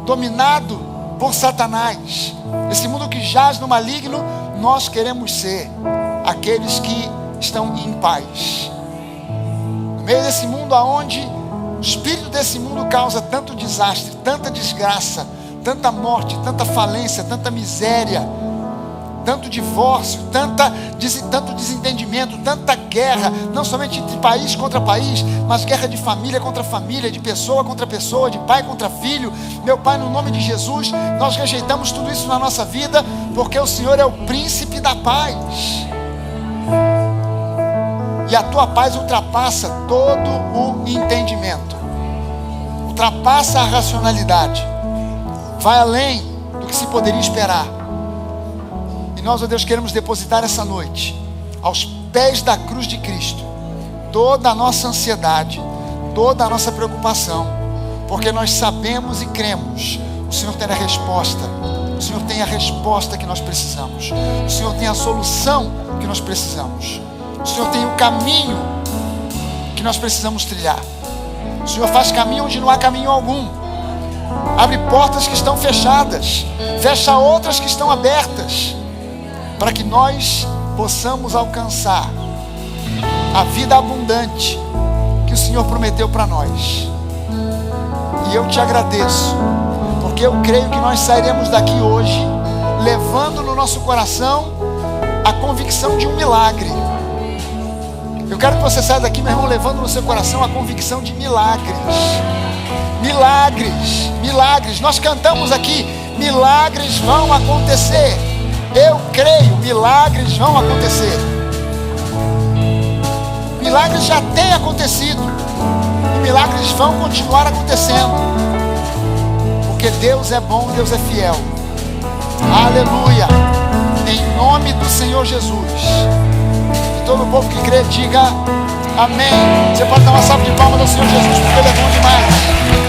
dominado por Satanás, esse mundo que jaz no maligno. Nós queremos ser aqueles que estão em paz, no meio desse mundo onde o espírito desse mundo causa tanto desastre, tanta desgraça, tanta morte, tanta falência, tanta miséria, tanto divórcio, tanto desentendimento, tanta guerra, não somente de país contra país, mas guerra de família contra família, de pessoa contra pessoa, de pai contra filho. Meu Pai, no nome de Jesus, nós rejeitamos tudo isso na nossa vida, porque o Senhor é o príncipe da paz, e a tua paz ultrapassa todo o entendimento, ultrapassa a racionalidade, vai além do que se poderia esperar. E nós, ó Deus, queremos depositar essa noite aos pés da cruz de Cristo toda a nossa ansiedade, toda a nossa preocupação, porque nós sabemos e cremos: o Senhor tem a resposta, o Senhor tem a resposta que nós precisamos, o Senhor tem a solução que nós precisamos, o Senhor tem o caminho que nós precisamos trilhar. O Senhor faz caminho onde não há caminho algum, abre portas que estão fechadas, fecha outras que estão abertas, para que nós possamos alcançar a vida abundante que o Senhor prometeu para nós. E eu te agradeço, porque eu creio que nós sairemos daqui hoje levando no nosso coração a convicção de um milagre. Eu quero que você saia daqui, meu irmão, levando no seu coração a convicção de milagres. Milagres, milagres. Nós cantamos aqui: milagres vão acontecer. Eu creio, milagres vão acontecer. Milagres já têm acontecido, e milagres vão continuar acontecendo, porque Deus é bom, Deus é fiel. Aleluia, em nome do Senhor Jesus. E todo o povo que crê diga amém. Você pode dar uma salva de palmas ao Senhor Jesus, porque Ele é bom demais.